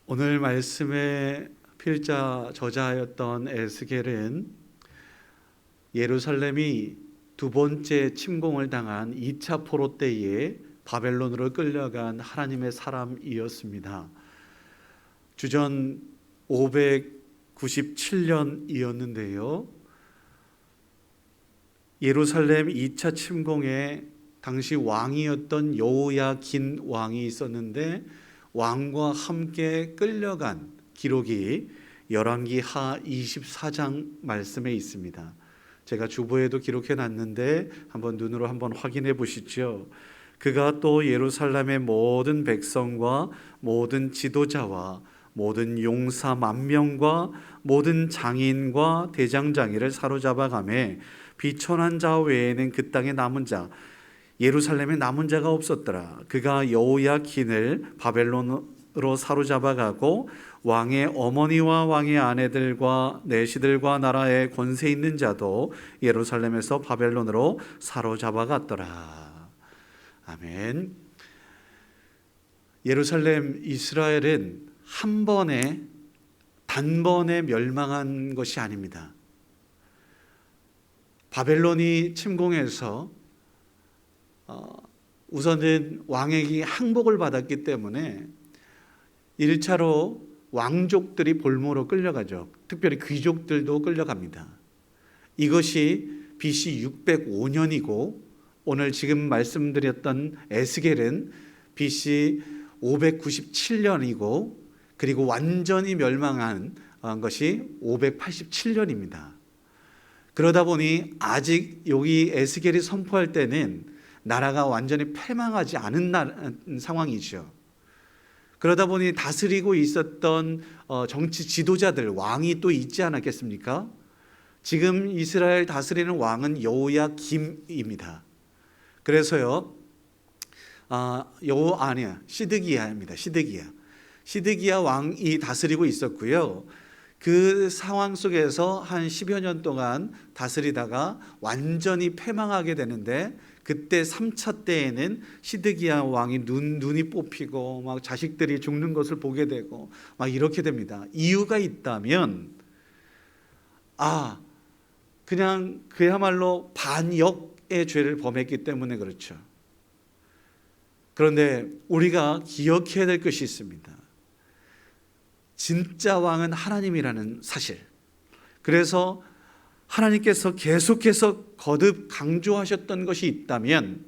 오늘 말씀의 필자 저자였던 에스겔은 예루살렘이 두 번째 침공을 당한 2차 포로 때에 바벨론으로 끌려간 하나님의 사람이었습니다. 주전 597년이었는데요. 예루살렘 2차 침공에 당시 왕이었던 여호야긴 왕이 있었는데 왕과 함께 끌려간 기록이 열왕기하 24장 말씀에 있습니다. 제가 주보에도 기록해 놨는데 한번 눈으로 한번 확인해 보시죠. 그가 또 예루살렘의 모든 백성과 모든 지도자와 모든 용사 10,000명과 모든 장인과 대장장이를 사로잡아가매 비천한 자 외에는 그 땅에 남은 자 예루살렘에 남은 자가 없었더라. 그가 여호야긴을 바벨론으로 사로잡아가고 왕의 어머니와 왕의 아내들과 내시들과 나라의 권세 있는 자도 예루살렘에서 바벨론으로 사로잡아갔더라. 아멘. 예루살렘 이스라엘은 단번에 멸망한 것이 아닙니다. 바벨론이 침공해서 우선은 왕에게 항복을 받았기 때문에 1차로 왕족들이 볼모로 끌려가죠. 특별히 귀족들도 끌려갑니다. 이것이 BC 605년이고 오늘 지금 말씀드렸던 에스겔은 BC 597년이고 그리고 완전히 멸망한 것이 587년입니다. 그러다 보니 아직 여기 에스겔이 선포할 때는 나라가 완전히 패망하지 않은 상황이죠. 그러다 보니 다스리고 있었던 정치 지도자들, 왕이 또 있지 않았겠습니까? 지금 이스라엘 다스리는 왕은 여호야김입니다. 그래서요, 시드기야입니다. 시드기야 왕이 다스리고 있었고요. 그 상황 속에서 한 10여 년 동안 다스리다가 완전히 패망하게 되는데 그때 3차 때에는 시드기야 왕이 눈이 뽑히고 막 자식들이 죽는 것을 보게 되고 막 이렇게 됩니다. 이유가 있다면 그냥 그야말로 반역의 죄를 범했기 때문에 그렇죠. 그런데 우리가 기억해야 될 것이 있습니다. 진짜 왕은 하나님이라는 사실. 그래서 하나님께서 계속해서 거듭 강조하셨던 것이 있다면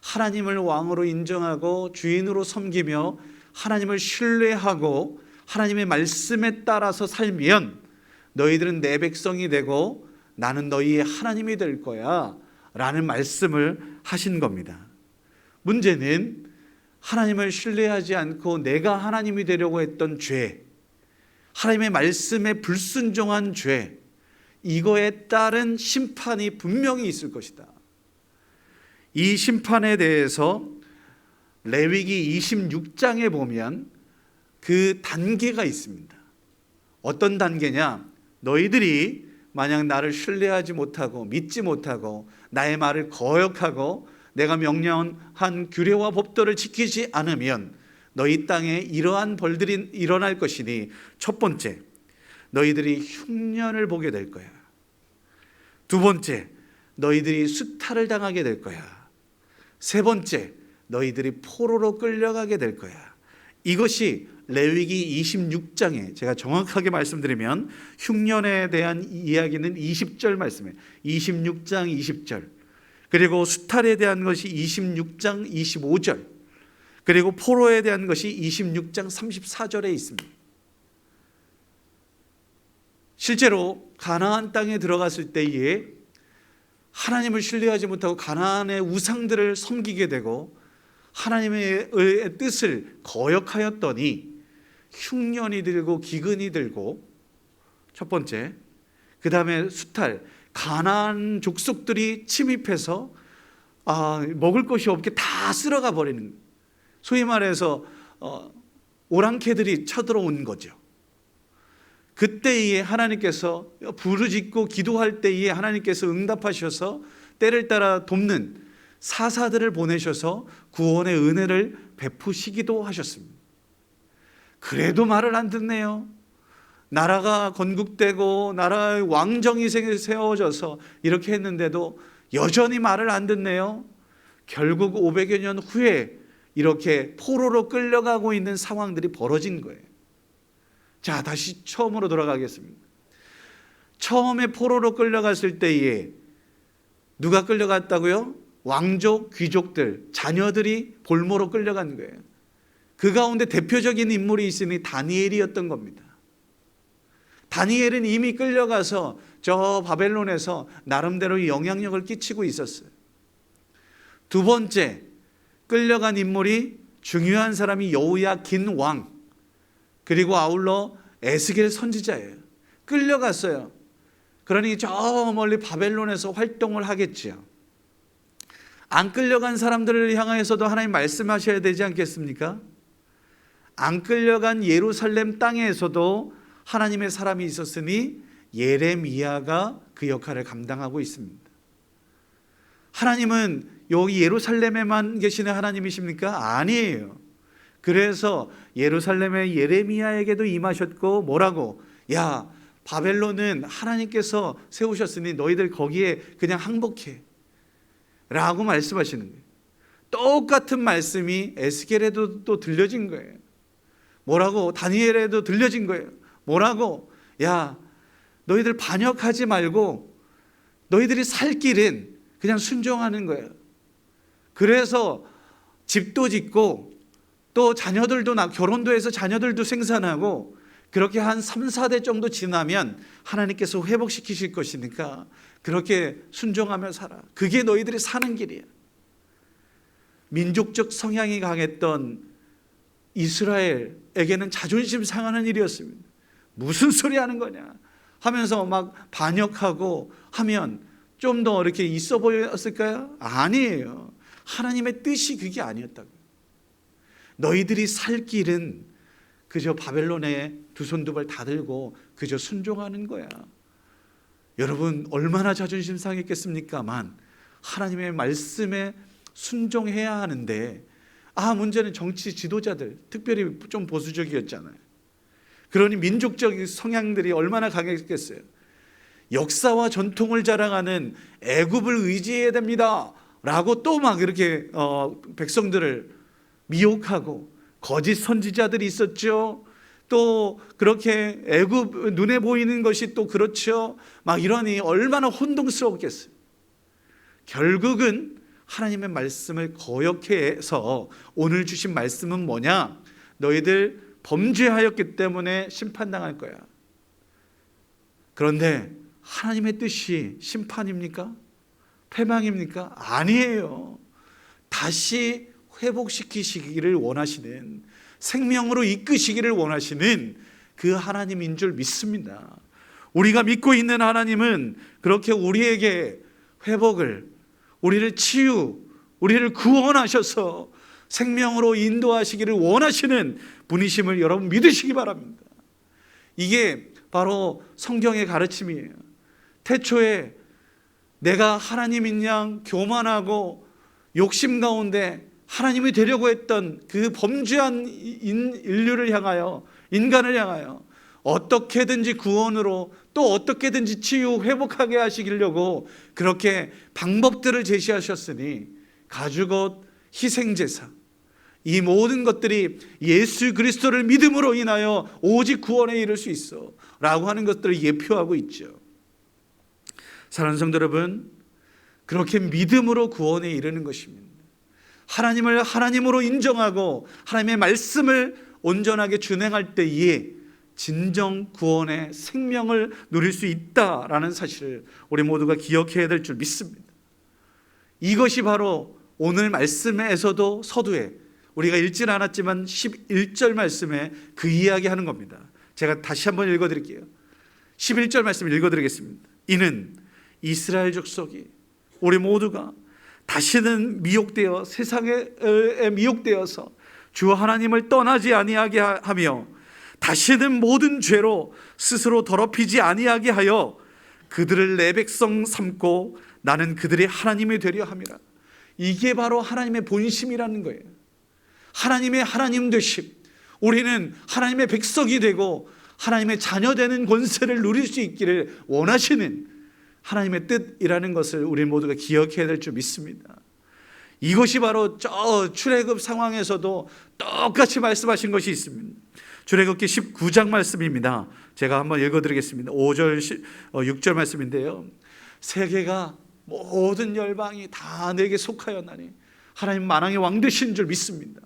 하나님을 왕으로 인정하고 주인으로 섬기며 하나님을 신뢰하고 하나님의 말씀에 따라서 살면 너희들은 내 백성이 되고 나는 너희의 하나님이 될 거야 라는 말씀을 하신 겁니다. 문제는 하나님을 신뢰하지 않고 내가 하나님이 되려고 했던 죄, 하나님의 말씀에 불순종한 죄, 이거에 따른 심판이 분명히 있을 것이다. 이 심판에 대해서 레위기 26장에 보면 그 단계가 있습니다. 어떤 단계냐? 너희들이 만약 나를 신뢰하지 못하고 믿지 못하고 나의 말을 거역하고 내가 명령한 규례와 법도를 지키지 않으면 너희 땅에 이러한 벌들이 일어날 것이니 첫 번째, 너희들이 흉년을 보게 될 거야. 두 번째, 너희들이 수탈을 당하게 될 거야. 세 번째, 너희들이 포로로 끌려가게 될 거야. 이것이 레위기 26장에 제가 정확하게 말씀드리면 흉년에 대한 이야기는 20절 말씀이에요. 26장 20절. 그리고 수탈에 대한 것이 26장 25절. 그리고 포로에 대한 것이 26장 34절에 있습니다. 실제로 가나안 땅에 들어갔을 때에 하나님을 신뢰하지 못하고 가나안의 우상들을 섬기게 되고 하나님의 뜻을 거역하였더니 흉년이 들고 기근이 들고 첫 번째, 그 다음에 수탈, 가나안 족속들이 침입해서 먹을 것이 없게 다 쓸어가 버리는, 소위 말해서 오랑캐들이 쳐들어온 거죠. 그때에 하나님께서 부르짖고 기도할 때에 하나님께서 응답하셔서 때를 따라 돕는 사사들을 보내셔서 구원의 은혜를 베푸시기도 하셨습니다. 그래도 말을 안 듣네요. 나라가 건국되고 나라의 왕정이 세워져서 이렇게 했는데도 여전히 말을 안 듣네요. 결국 500여 년 후에 이렇게 포로로 끌려가고 있는 상황들이 벌어진 거예요. 자, 다시 처음으로 돌아가겠습니다. 처음에 포로로 끌려갔을 때에 누가 끌려갔다고요? 왕족, 귀족들, 자녀들이 볼모로 끌려간 거예요. 그 가운데 대표적인 인물이 있으니 다니엘이었던 겁니다. 다니엘은 이미 끌려가서 저 바벨론에서 나름대로 영향력을 끼치고 있었어요. 두 번째, 끌려간 인물이 중요한 사람이 여호야긴 왕, 그리고 아울러 에스겔 선지자예요. 끌려갔어요. 그러니 저 멀리 바벨론에서 활동을 하겠지요. 안 끌려간 사람들을 향해서도 하나님 말씀하셔야 되지 않겠습니까? 안 끌려간 예루살렘 땅에서도 하나님의 사람이 있었으니 예레미야가 그 역할을 감당하고 있습니다. 하나님은 여기 예루살렘에만 계시는 하나님이십니까? 아니에요. 그래서 예루살렘의 예레미야에게도 임하셨고 뭐라고? 야, 바벨론은 하나님께서 세우셨으니 너희들 거기에 그냥 항복해 라고 말씀하시는 거예요. 똑같은 말씀이 에스겔에도 또 들려진 거예요. 뭐라고? 다니엘에도 들려진 거예요. 뭐라고? 야, 너희들 반역하지 말고 너희들이 살 길은 그냥 순종하는 거예요. 그래서 집도 짓고 또 자녀들도 결혼도 해서 자녀들도 생산하고 그렇게 한 3, 4대 정도 지나면 하나님께서 회복시키실 것이니까 그렇게 순종하며 살아. 그게 너희들이 사는 길이야. 민족적 성향이 강했던 이스라엘에게는 자존심 상하는 일이었습니다. 무슨 소리 하는 거냐 하면서 막 반역하고 하면 좀 더 이렇게 있어 보였을까요? 아니에요. 하나님의 뜻이 그게 아니었다고요. 너희들이 살 길은 그저 바벨론에 두 손 두 발 다 들고 그저 순종하는 거야. 여러분 얼마나 자존심 상했겠습니까만 하나님의 말씀에 순종해야 하는데 문제는 정치 지도자들, 특별히 좀 보수적이었잖아요. 그러니 민족적 성향들이 얼마나 강했겠어요. 역사와 전통을 자랑하는 애굽을 의지해야 됩니다 라고 또 막 이렇게 백성들을 미혹하고 거짓 선지자들이 있었죠. 또 그렇게 애굽 눈에 보이는 것이 또 그렇죠. 막 이러니 얼마나 혼동스러웠겠어요. 결국은 하나님의 말씀을 거역해서 오늘 주신 말씀은 뭐냐? 너희들 범죄하였기 때문에 심판당할 거야. 그런데 하나님의 뜻이 심판입니까? 패망입니까? 아니에요. 다시 회복시키시기를 원하시는, 생명으로 이끄시기를 원하시는 그 하나님인 줄 믿습니다. 우리가 믿고 있는 하나님은 그렇게 우리에게 회복을, 우리를 치유, 우리를 구원하셔서 생명으로 인도하시기를 원하시는 분이심을 여러분 믿으시기 바랍니다. 이게 바로 성경의 가르침이에요. 태초에 내가 하나님인 양 교만하고 욕심 가운데 하나님이 되려고 했던 그 범죄한 인류를 향하여, 인간을 향하여 어떻게든지 구원으로 또 어떻게든지 치유 회복하게 하시려고 그렇게 방법들을 제시하셨으니 가죽옷, 희생제사, 이 모든 것들이 예수 그리스도를 믿음으로 인하여 오직 구원에 이를 수 있어 라고 하는 것들을 예표하고 있죠. 사랑하는 성도 여러분, 그렇게 믿음으로 구원에 이르는 것입니다. 하나님을 하나님으로 인정하고 하나님의 말씀을 온전하게 준행할 때에 진정 구원의 생명을 누릴 수 있다라는 사실을 우리 모두가 기억해야 될 줄 믿습니다. 이것이 바로 오늘 말씀에서도 서두에 우리가 읽지는 않았지만 11절 말씀에 그 이야기하는 겁니다. 제가 다시 한번 읽어드릴게요. 11절 말씀 읽어드리겠습니다. 이는 이스라엘 족속이, 우리 모두가 다시는 미혹되어 세상에 미혹되어서 주 하나님을 떠나지 아니하게 하며 다시는 모든 죄로 스스로 더럽히지 아니하게 하여 그들을 내 백성 삼고 나는 그들의 하나님이 되려 함이라. 이게 바로 하나님의 본심이라는 거예요. 하나님의 하나님 되심, 우리는 하나님의 백성이 되고 하나님의 자녀되는 권세를 누릴 수 있기를 원하시는 하나님의 뜻이라는 것을 우리 모두가 기억해야 될 줄 믿습니다. 이것이 바로 저 출애굽 상황에서도 똑같이 말씀하신 것이 있습니다. 출애굽기 19장 말씀입니다. 제가 한번 읽어드리겠습니다. 5절 6절 말씀인데요, 세계가 모든 열방이 다 내게 속하였나니 하나님 만왕의 왕 되신 줄 믿습니다.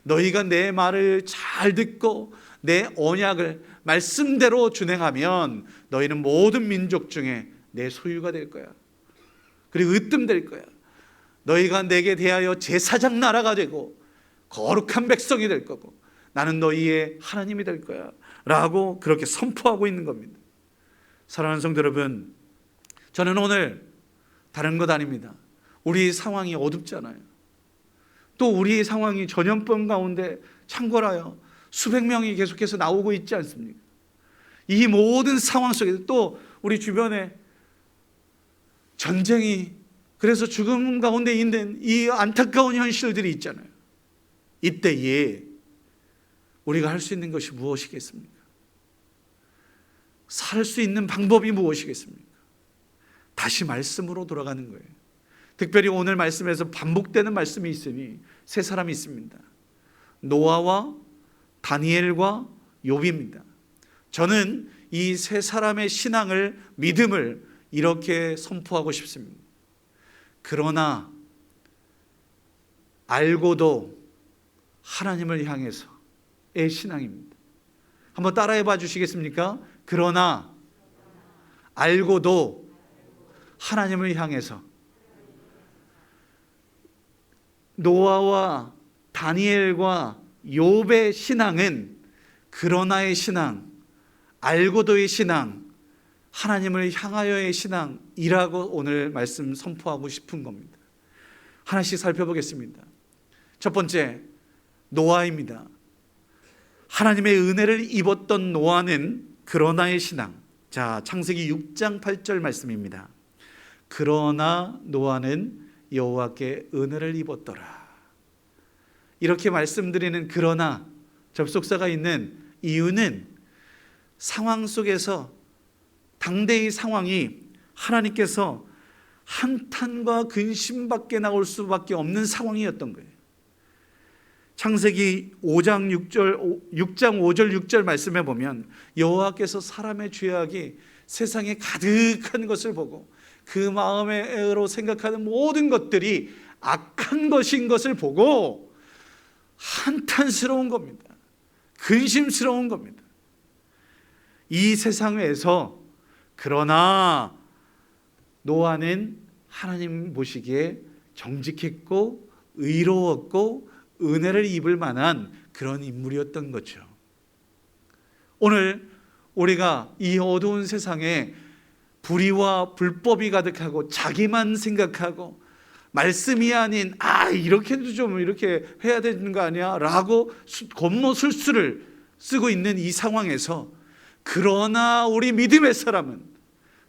너희가 내 말을 잘 듣고 내 언약을 말씀대로 준행하면 너희는 모든 민족 중에 내 소유가 될 거야. 그리고 으뜸될 거야. 너희가 내게 대하여 제사장 나라가 되고 거룩한 백성이 될 거고 나는 너희의 하나님이 될 거야 라고 그렇게 선포하고 있는 겁니다. 사랑하는 성도 여러분, 저는 오늘 다른 것 아닙니다. 우리 상황이 어둡잖아요. 또 우리 상황이 전염병 가운데 창궐하여 수백 명이 계속해서 나오고 있지 않습니까? 이 모든 상황 속에서 또 우리 주변에 전쟁이, 그래서 죽음 가운데 있는 이 안타까운 현실들이 있잖아요. 이때에 우리가 할 수 있는 것이 무엇이겠습니까? 살 수 있는 방법이 무엇이겠습니까? 다시 말씀으로 돌아가는 거예요. 특별히 오늘 말씀에서 반복되는 말씀이 있으니 세 사람이 있습니다. 노아와 다니엘과 욥입니다. 저는 이 세 사람의 신앙을, 믿음을 이렇게 선포하고 싶습니다. 그러나 알고도 하나님을 향해서의 신앙입니다. 한번 따라해 봐 주시겠습니까? 그러나 알고도 하나님을 향해서. 노아와 다니엘과 욥의 신앙은 그러나의 신앙, 알고도의 신앙, 하나님을 향하여의 신앙이라고 오늘 말씀 선포하고 싶은 겁니다. 하나씩 살펴보겠습니다. 첫 번째, 노아입니다. 하나님의 은혜를 입었던 노아는 그러나의 신앙. 자, 창세기 6장 8절 말씀입니다. 그러나 노아는 여호와께 은혜를 입었더라. 이렇게 말씀드리는 그러나 접속사가 있는 이유는 상황 속에서 당대의 상황이 하나님께서 한탄과 근심밖에 나올 수밖에 없는 상황이었던 거예요. 창세기 5장 5절 6절 말씀에 보면 여호와께서 사람의 죄악이 세상에 가득한 것을 보고 그 마음으로 생각하는 모든 것들이 악한 것인 것을 보고 한탄스러운 겁니다. 근심스러운 겁니다. 이 세상에서 그러나 노아는 하나님 보시기에 정직했고 의로웠고 은혜를 입을 만한 그런 인물이었던 거죠. 오늘 우리가 이 어두운 세상에 불의와 불법이 가득하고 자기만 생각하고 말씀이 아닌 이렇게도 좀 이렇게 해야 되는 거 아니야? 라고 겉모술수를 쓰고 있는 이 상황에서 그러나 우리 믿음의 사람은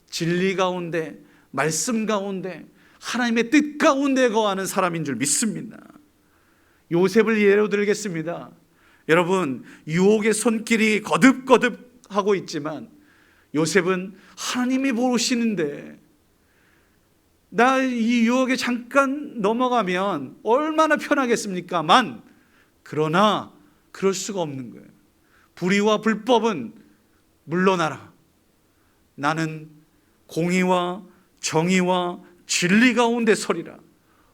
진리 가운데, 말씀 가운데, 하나님의 뜻 가운데 거하는 사람인 줄 믿습니다. 요셉을 예로 들겠습니다. 여러분, 유혹의 손길이 거듭거듭하고 있지만 요셉은 하나님이 보시는데 나 이 유혹에 잠깐 넘어가면 얼마나 편하겠습니까만, 그러나 그럴 수가 없는 거예요. 불의와 불법은 물러나라. 나는 공의와 정의와 진리 가운데 서리라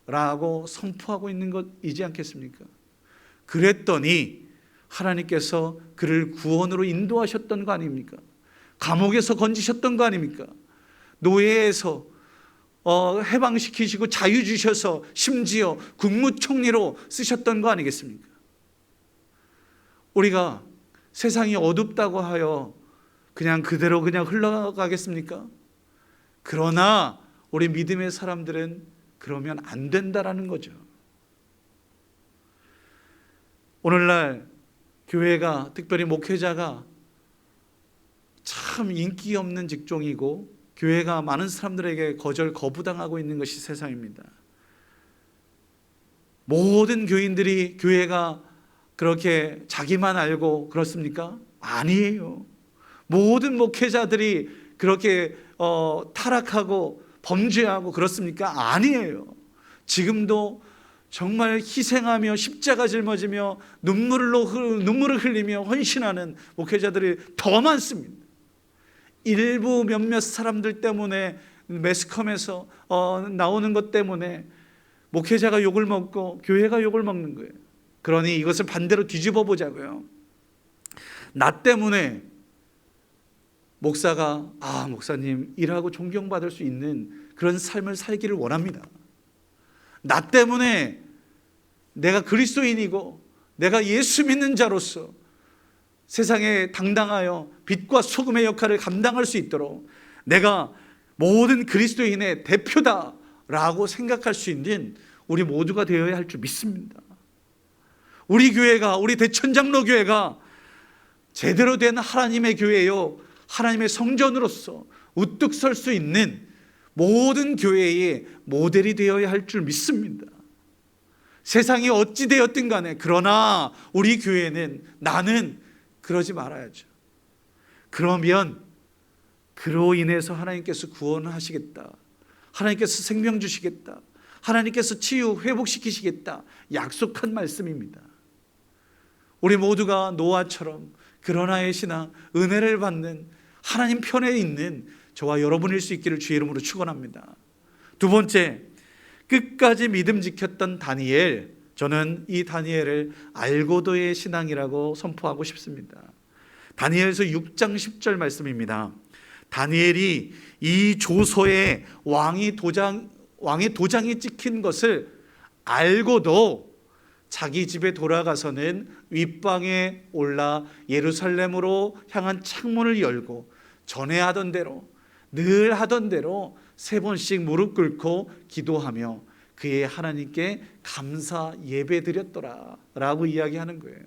라고 선포하고 있는 것이지 않겠습니까? 그랬더니 하나님께서 그를 구원으로 인도하셨던 거 아닙니까? 감옥에서 건지셨던 거 아닙니까? 노예에서 해방시키시고 자유 주셔서 심지어 국무총리로 쓰셨던 거 아니겠습니까? 우리가 세상이 어둡다고 하여 그냥 그대로 그냥 흘러가겠습니까? 그러나 우리 믿음의 사람들은 그러면 안 된다라는 거죠. 오늘날 교회가, 특별히 목회자가 참 인기 없는 직종이고 교회가 많은 사람들에게 거부당하고 있는 것이 세상입니다. 모든 교인들이 교회가 그렇게 자기만 알고 그렇습니까? 아니에요. 모든 목회자들이 그렇게 타락하고 범죄하고 그렇습니까? 아니에요. 지금도 정말 희생하며 십자가 짊어지며 눈물을 흘리며 헌신하는 목회자들이 더 많습니다. 일부 몇몇 사람들 때문에 매스컴에서 나오는 것 때문에 목회자가 욕을 먹고 교회가 욕을 먹는 거예요. 그러니 이것을 반대로 뒤집어 보자고요. 나 때문에 목사가 목사님 일하고 존경받을 수 있는 그런 삶을 살기를 원합니다. 나 때문에 내가 그리스도인이고 내가 예수 믿는 자로서 세상에 당당하여 빛과 소금의 역할을 감당할 수 있도록 내가 모든 그리스도인의 대표다라고 생각할 수 있는 우리 모두가 되어야 할 줄 믿습니다. 우리 교회가, 우리 대천장로 교회가 제대로 된 하나님의 교회요, 하나님의 성전으로서 우뚝 설 수 있는 모든 교회의 모델이 되어야 할 줄 믿습니다. 세상이 어찌 되었든 간에 그러나 우리 교회는 나는 그러지 말아야죠. 그러면 그로 인해서 하나님께서 구원하시겠다, 하나님께서 생명 주시겠다, 하나님께서 치유 회복시키시겠다 약속한 말씀입니다. 우리 모두가 노아처럼 그러나의 신앙, 은혜를 받는 하나님 편에 있는 저와 여러분일 수 있기를 주의 이름으로 축원합니다. 두 번째, 끝까지 믿음 지켰던 다니엘. 저는 이 다니엘을 알고도의 신앙이라고 선포하고 싶습니다. 다니엘서 6장 10절 말씀입니다. 다니엘이 이 조서에 왕의 도장이 찍힌 것을 알고도 자기 집에 돌아가서는 윗방에 올라 예루살렘으로 향한 창문을 열고 전에 하던 대로, 늘 하던 대로 3번씩 무릎 꿇고 기도하며 그의 하나님께 감사 예배 드렸더라 라고 이야기하는 거예요.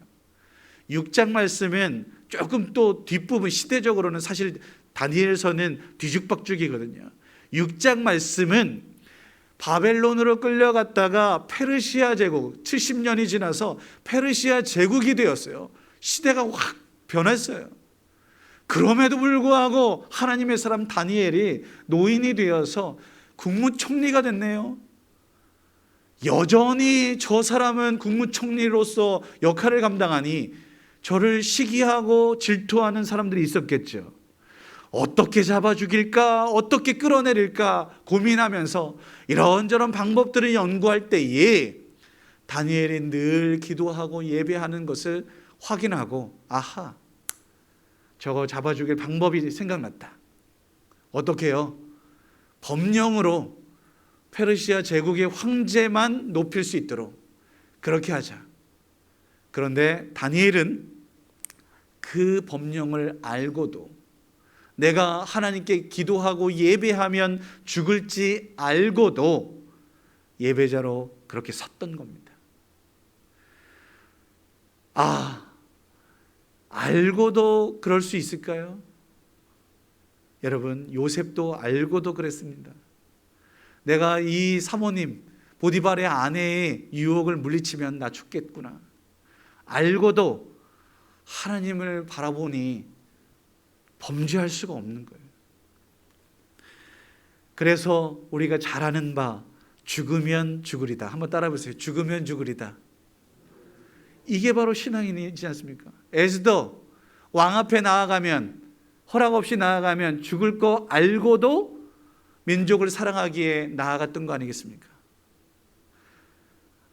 6장 말씀은 조금 또 뒷부분, 시대적으로는 사실 다니엘서는 뒤죽박죽이거든요. 6장 말씀은 바벨론으로 끌려갔다가 페르시아 제국, 70년이 지나서 페르시아 제국이 되었어요. 시대가 확 변했어요. 그럼에도 불구하고 하나님의 사람 다니엘이 노인이 되어서 국무총리가 됐네요. 여전히 저 사람은 국무총리로서 역할을 감당하니 저를 시기하고 질투하는 사람들이 있었겠죠. 어떻게 잡아 죽일까, 어떻게 끌어내릴까 고민하면서 이런저런 방법들을 연구할 때에 다니엘이 늘 기도하고 예배하는 것을 확인하고, 아하, 저거 잡아 죽일 방법이 생각났다. 어떻게 해요? 법령으로 페르시아 제국의 황제만 높일 수 있도록 그렇게 하자. 그런데 다니엘은 그 법령을 알고도, 내가 하나님께 기도하고 예배하면 죽을지 알고도 예배자로 그렇게 섰던 겁니다. 알고도 그럴 수 있을까요? 여러분, 요셉도 알고도 그랬습니다. 내가 이 사모님 보디발의 아내의 유혹을 물리치면 나 죽겠구나. 알고도 하나님을 바라보니 범죄할 수가 없는 거예요. 그래서 우리가 잘 아는 바, 죽으면 죽으리다. 한번 따라 보세요. 죽으면 죽으리다. 이게 바로 신앙이지 않습니까? 에스더 왕 앞에 나아가면, 허락 없이 나아가면 죽을 거 알고도 민족을 사랑하기에 나아갔던 거 아니겠습니까?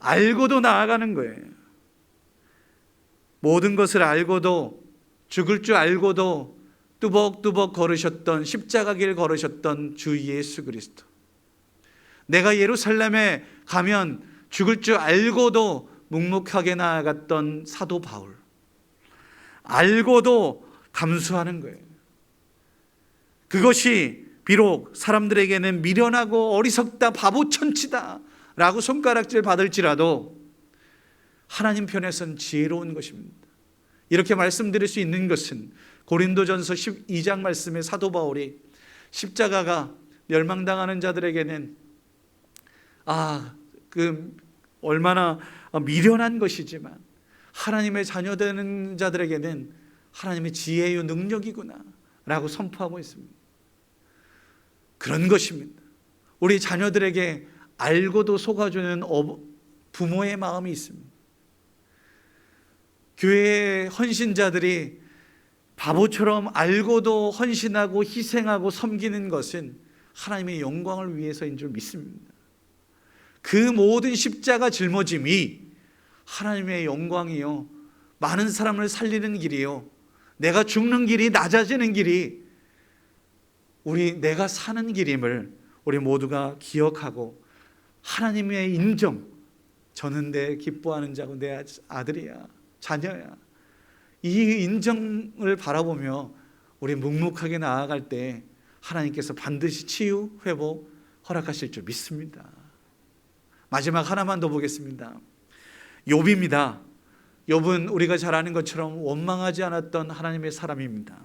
알고도 나아가는 거예요. 모든 것을 알고도, 죽을 줄 알고도 뚜벅뚜벅 걸으셨던, 십자가길 걸으셨던 주 예수 그리스도. 내가 예루살렘에 가면 죽을 줄 알고도 묵묵하게 나아갔던 사도 바울. 알고도 감수하는 거예요. 그것이 비록 사람들에게는 미련하고 어리석다, 바보천치다 라고 손가락질 받을지라도 하나님 편에서는 지혜로운 것입니다. 이렇게 말씀드릴 수 있는 것은 고린도전서 12장 말씀에 사도 바울이 십자가가 멸망당하는 자들에게는 얼마나 미련한 것이지만 하나님의 자녀 되는 자들에게는 하나님의 지혜요 능력이구나 라고 선포하고 있습니다. 그런 것입니다. 우리 자녀들에게 알고도 속아주는 부모의 마음이 있습니다. 교회의 헌신자들이 바보처럼 알고도 헌신하고 희생하고 섬기는 것은 하나님의 영광을 위해서인 줄 믿습니다. 그 모든 십자가 짊어짐이 하나님의 영광이요, 많은 사람을 살리는 길이요, 내가 죽는 길이, 낮아지는 길이 내가 사는 길임을 우리 모두가 기억하고, 하나님의 인정, 저는 내 기뻐하는 자고 내 아들이야, 자녀야, 이 인정을 바라보며 우리 묵묵하게 나아갈 때 하나님께서 반드시 치유, 회복 허락하실 줄 믿습니다. 마지막 하나만 더 보겠습니다. 욥입니다. 욥은 우리가 잘 아는 것처럼 원망하지 않았던 하나님의 사람입니다.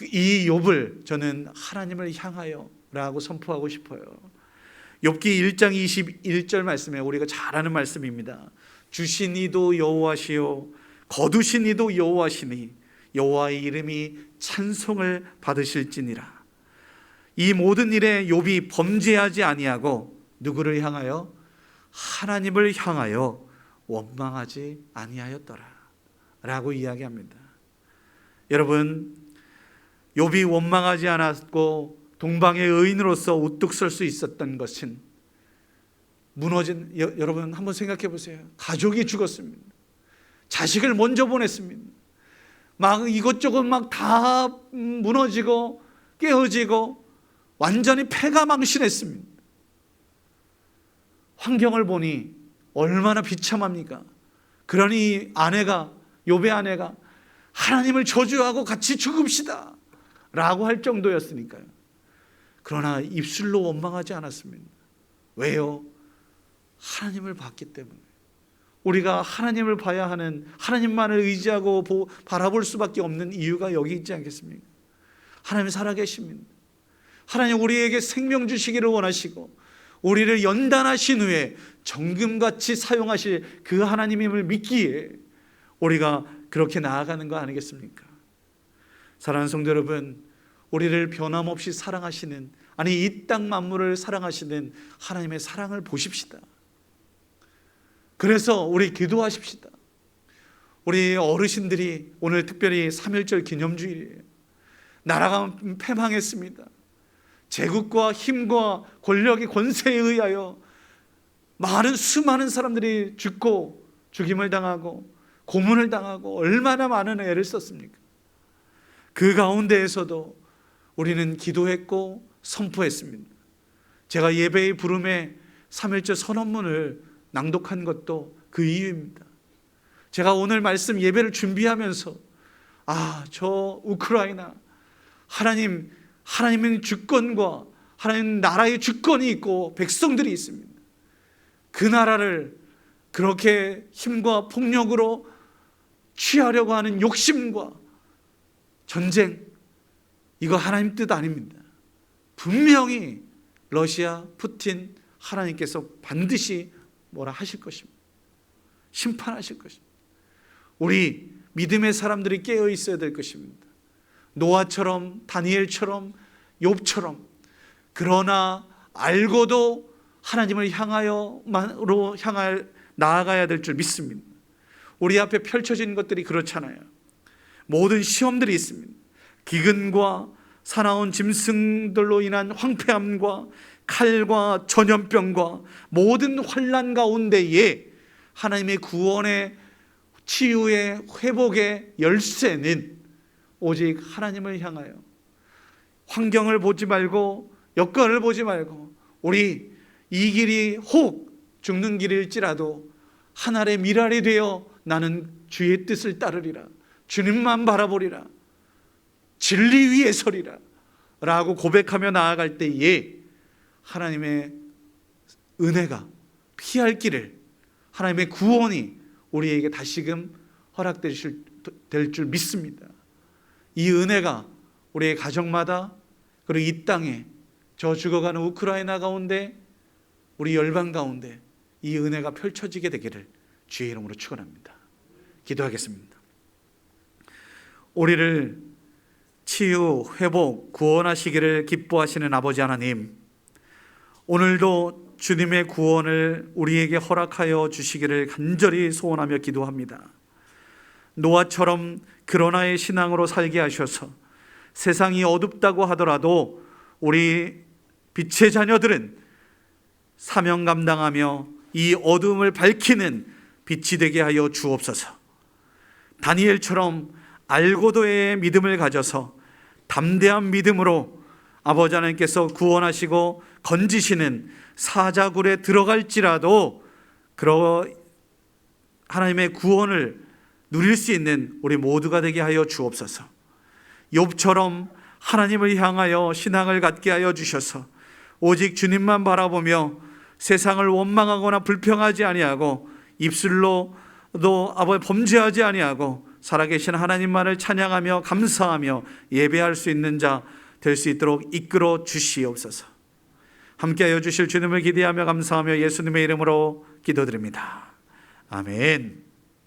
이 욥을 저는 하나님을 향하여 라고 선포하고 싶어요. 욥기 1장 21절 말씀에 우리가 잘 아는 말씀입니다. 주신 이도 여호와시요 거두신 이도 여호와시니 여호와의 이름이 찬송을 받으실지니라. 이 모든 일에 욥이 범죄하지 아니하고 누구를 향하여? 하나님을 향하여 원망하지 아니하였더라 라고 이야기합니다. 여러분, 욥이 원망하지 않았고 동방의 의인으로서 우뚝 설 수 있었던 것은 여러분 한번 생각해 보세요. 가족이 죽었습니다. 자식을 먼저 보냈습니다. 막 이것저것 막 다 무너지고 깨어지고 완전히 패가 망신했습니다. 환경을 보니 얼마나 비참합니까? 그러니 욥의 아내가 하나님을 저주하고 같이 죽읍시다 라고 할 정도였으니까요. 그러나 입술로 원망하지 않았습니다. 왜요? 하나님을 봤기 때문에. 우리가 하나님을 봐야 하는, 하나님만을 의지하고 바라볼 수밖에 없는 이유가 여기 있지 않겠습니까? 하나님 살아계십니다. 하나님 우리에게 생명 주시기를 원하시고 우리를 연단하신 후에 정금같이 사용하실 그 하나님임을 믿기에 우리가 그렇게 나아가는 거 아니겠습니까? 사랑하는 성도 여러분, 우리를 변함없이 사랑하시는, 아니 이 땅 만물을 사랑하시는 하나님의 사랑을 보십시다. 그래서 우리 기도하십시다. 우리 어르신들이 오늘 특별히 3.1절 기념주일이에요. 나라가 패망했습니다. 제국과 힘과 권력의 권세에 의하여 수많은 사람들이 죽고 죽임을 당하고 고문을 당하고 얼마나 많은 애를 썼습니까? 그 가운데에서도 우리는 기도했고 선포했습니다. 제가 예배의 부름에 3.1절 선언문을 낭독한 것도 그 이유입니다. 제가 오늘 말씀 예배를 준비하면서 저 우크라이나, 하나님은 주권과 하나님 나라의 주권이 있고 백성들이 있습니다. 그 나라를 그렇게 힘과 폭력으로 취하려고 하는 욕심과 전쟁, 이거 하나님 뜻 아닙니다. 분명히 러시아, 푸틴, 하나님께서 반드시 뭐라 하실 것입니다. 심판하실 것입니다. 우리 믿음의 사람들이 깨어 있어야 될 것입니다. 노아처럼, 다니엘처럼, 욥처럼. 그러나 알고도 하나님을 나아가야 될 줄 믿습니다. 우리 앞에 펼쳐진 것들이 그렇잖아요. 모든 시험들이 있습니다. 기근과 사나운 짐승들로 인한 황폐함과 칼과 전염병과 모든 환난 가운데에 하나님의 구원의, 치유의, 회복의 열쇠는 오직 하나님을 향하여, 환경을 보지 말고 여건을 보지 말고 우리 이 길이 혹 죽는 길일지라도 하늘의 미랄이 되어 나는 주의 뜻을 따르리라, 주님만 바라보리라, 진리 위에 서리라 라고 고백하며 나아갈 때에 하나님의 은혜가, 피할 길을, 하나님의 구원이 우리에게 다시금 허락될 줄 믿습니다. 이 은혜가 우리의 가정마다, 그리고 이 땅에, 저 죽어가는 우크라이나 가운데, 우리 열방 가운데 이 은혜가 펼쳐지게 되기를 주의 이름으로 축원합니다. 기도하겠습니다. 우리를 치유, 회복, 구원하시기를 기뻐하시는 아버지 하나님, 오늘도 주님의 구원을 우리에게 허락하여 주시기를 간절히 소원하며 기도합니다. 노아처럼 그러나의 신앙으로 살게 하셔서 세상이 어둡다고 하더라도 우리 빛의 자녀들은 사명 감당하며 이 어둠을 밝히는 빛이 되게 하여 주옵소서. 다니엘처럼 알고도의 믿음을 가져서 담대한 믿음으로 아버지 하나님께서 구원하시고 건지시는 사자굴에 들어갈지라도 하나님의 구원을 누릴 수 있는 우리 모두가 되게 하여 주옵소서. 욥처럼 하나님을 향하여 신앙을 갖게 하여 주셔서 오직 주님만 바라보며 세상을 원망하거나 불평하지 아니하고 입술로도 아버지 범죄하지 아니하고 살아계신 하나님만을 찬양하며 감사하며 예배할 수 있는 자 될 수 있도록 이끌어 주시옵소서. 함께하여 주실 주님을 기대하며 감사하며 예수님의 이름으로 기도드립니다. 아멘.